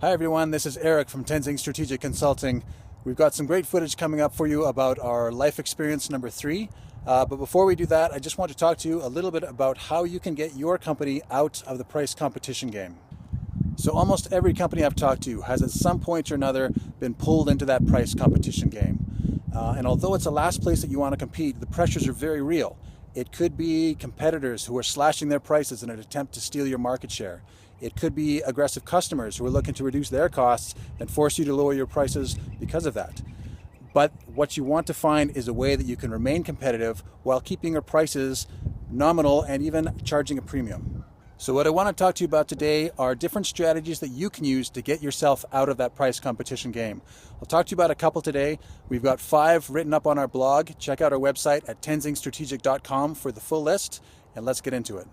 Hi everyone, this is Eric from Tenzing Strategic Consulting. We've got some great footage coming up for you about our life experience number 3. But before we do that, I just want to talk to you a little bit about how you can get your company out of the price competition game. So almost every company I've talked to has at some point or another been pulled into that price competition game. And although it's the last place that you want to compete, the pressures are very real. It could be competitors who are slashing their prices in an attempt to steal your market share. It could be aggressive customers who are looking to reduce their costs and force you to lower your prices because of that. But what you want to find is a way that you can remain competitive while keeping your prices nominal and even charging a premium. So what I want to talk to you about today are different strategies that you can use to get yourself out of that price competition game. I'll talk to you about a couple today. We've got 5 written up on our blog. Check out our website at tenzingstrategic.com for the full list, and let's get into it.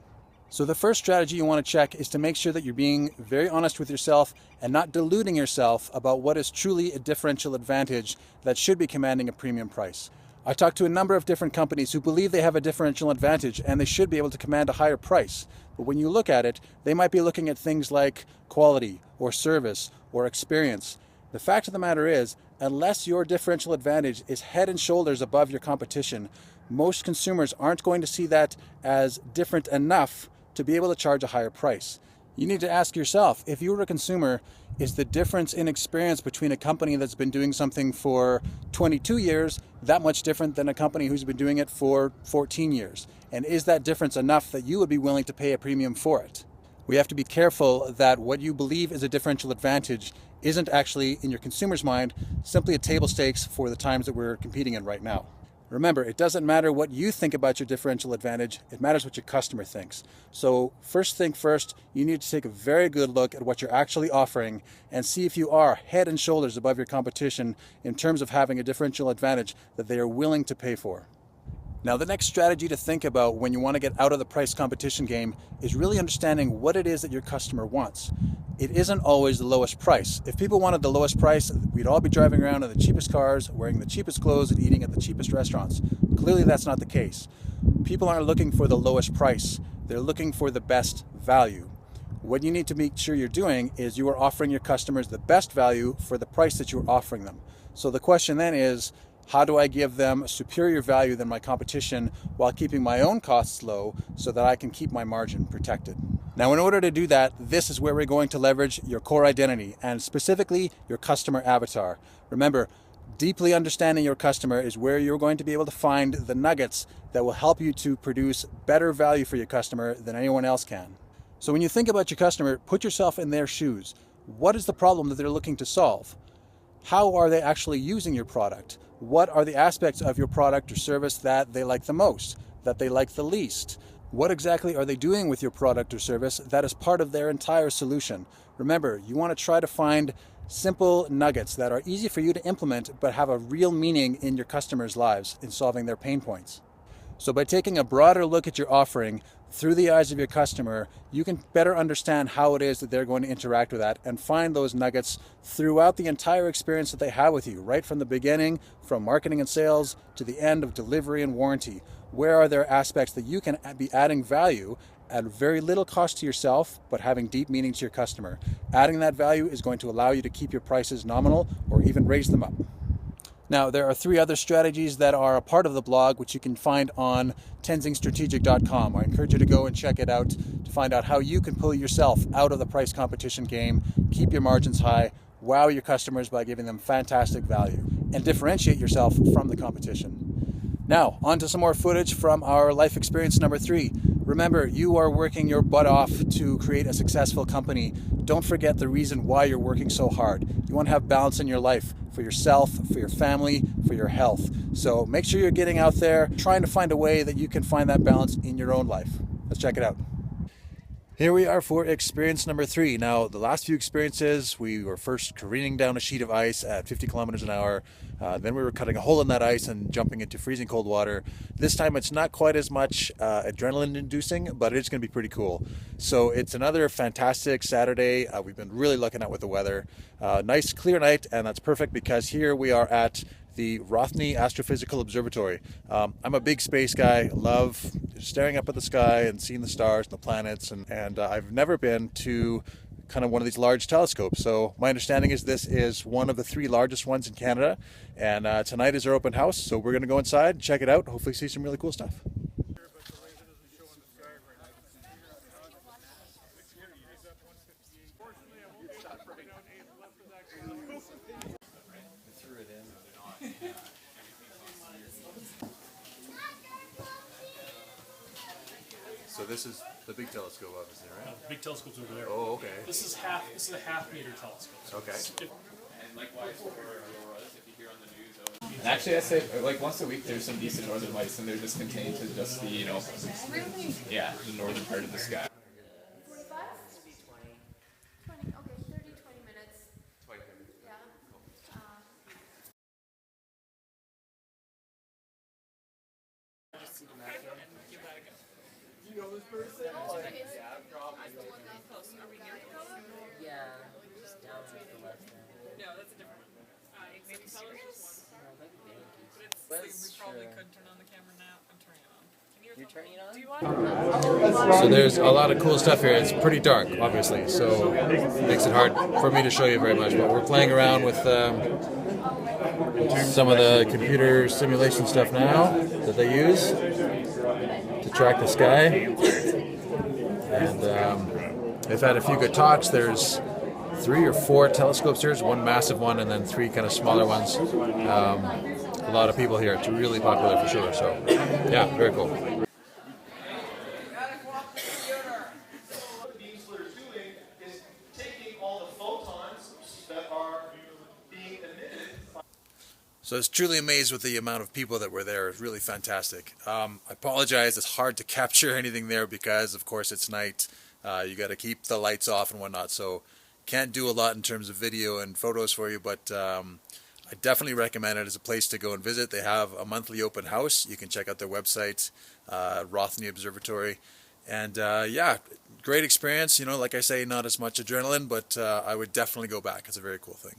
So the first strategy you want to check is to make sure that you're being very honest with yourself and not deluding yourself about what is truly a differential advantage that should be commanding a premium price. I talked to a number of different companies who believe they have a differential advantage and they should be able to command a higher price. But when you look at it, they might be looking at things like quality or service or experience. The fact of the matter is, unless your differential advantage is head and shoulders above your competition, most consumers aren't going to see that as different enough to be able to charge a higher price. You need to ask yourself, if you were a consumer, is the difference in experience between a company that's been doing something for 22 years that much different than a company who's been doing it for 14 years? And is that difference enough that you would be willing to pay a premium for it? We have to be careful that what you believe is a differential advantage isn't actually, in your consumer's mind, simply a table stakes for the times that we're competing in right now. Remember, it doesn't matter what you think about your differential advantage, it matters what your customer thinks. So first thing first, you need to take a very good look at what you're actually offering and see if you are head and shoulders above your competition in terms of having a differential advantage that they are willing to pay for. Now, the next strategy to think about when you want to get out of the price competition game is really understanding what it is that your customer wants. It isn't always the lowest price. If people wanted the lowest price, we'd all be driving around in the cheapest cars, wearing the cheapest clothes, and eating at the cheapest restaurants. Clearly, that's not the case. People aren't looking for the lowest price. They're looking for the best value. What you need to make sure you're doing is you are offering your customers the best value for the price that you're offering them. So the question then is, how do I give them a superior value than my competition while keeping my own costs low so that I can keep my margin protected? Now, in order to do that, this is where we're going to leverage your core identity and specifically your customer avatar. Remember, deeply understanding your customer is where you're going to be able to find the nuggets that will help you to produce better value for your customer than anyone else can. So when you think about your customer, put yourself in their shoes. What is the problem that they're looking to solve? How are they actually using your product? What are the aspects of your product or service that they like the most, that they like the least? What exactly are they doing with your product or service that is part of their entire solution? Remember, you want to try to find simple nuggets that are easy for you to implement but have a real meaning in your customers' lives in solving their pain points. So by taking a broader look at your offering through the eyes of your customer, you can better understand how it is that they're going to interact with that and find those nuggets throughout the entire experience that they have with you, right from the beginning, from marketing and sales to the end of delivery and warranty. Where are there aspects that you can be adding value at very little cost to yourself, but having deep meaning to your customer? Adding that value is going to allow you to keep your prices nominal or even raise them up. Now, there are 3 other strategies that are a part of the blog, which you can find on tenzingstrategic.com. I encourage you to go and check it out to find out how you can pull yourself out of the price competition game, keep your margins high, wow your customers by giving them fantastic value, and differentiate yourself from the competition. Now, on to some more footage from our life experience number 3. Remember, you are working your butt off to create a successful company. Don't forget the reason why you're working so hard. You want to have balance in your life for yourself, for your family, for your health. So make sure you're getting out there, trying to find a way that you can find that balance in your own life. Let's check it out. Here we are for experience number 3. Now, the last few experiences, we were first careening down a sheet of ice at 50 kilometers an hour. Then we were cutting a hole in that ice and jumping into freezing cold water. This time it's not quite as much adrenaline inducing, but it's going to be pretty cool. So it's another fantastic Saturday. We've been really looking out with the weather. Nice clear night, and that's perfect because here we are at the Rothney Astrophysical Observatory. I'm a big space guy, love staring up at the sky and seeing the stars and the planets, and I've never been to kind of one of these large telescopes. So my understanding is this is one of the 3 largest ones in Canada, and tonight is our open house, so we're going to go inside, check it out, hopefully see some really cool stuff. So this is the big telescope, obviously, right? The big telescope's over there. Oh, okay. This is a half meter telescope. So Okay. And likewise for auroras, if you hear on the news. And actually, I say like once a week there's some decent northern lights, and they're just contained to just the yeah, the northern part of the sky. 45? 20. Okay, 30, 20 minutes. Yeah. You know this person? Like, Yeah, just down to the left there. No, that's a different maybe serious? But We it's probably true. could turn on the camera now and turn it on. Can you You're turning it on? do you want So there's a lot of cool stuff here. It's pretty dark, obviously, so it makes it hard for me to show you very much. But we're playing around with some of the computer simulation stuff now that they use to track the sky. And they've had a few good talks. There's 3 or 4 telescopes here. There's one massive one and then 3 kind of smaller ones. A lot of people here. It's really popular for sure. So yeah, very cool. what the beam splitter is doing is taking all the photons that are being emitted. So I was truly amazed with the amount of people that were there. It was really fantastic. I apologize, it's hard to capture anything there because, of course, it's night. You got to keep the lights off and whatnot, so can't do a lot in terms of video and photos for you, but I definitely recommend it as a place to go and visit. They have a monthly open house. You can check out their website, Rothney Observatory. And yeah, great experience. You know, like I say, not as much adrenaline, but I would definitely go back. It's a very cool thing.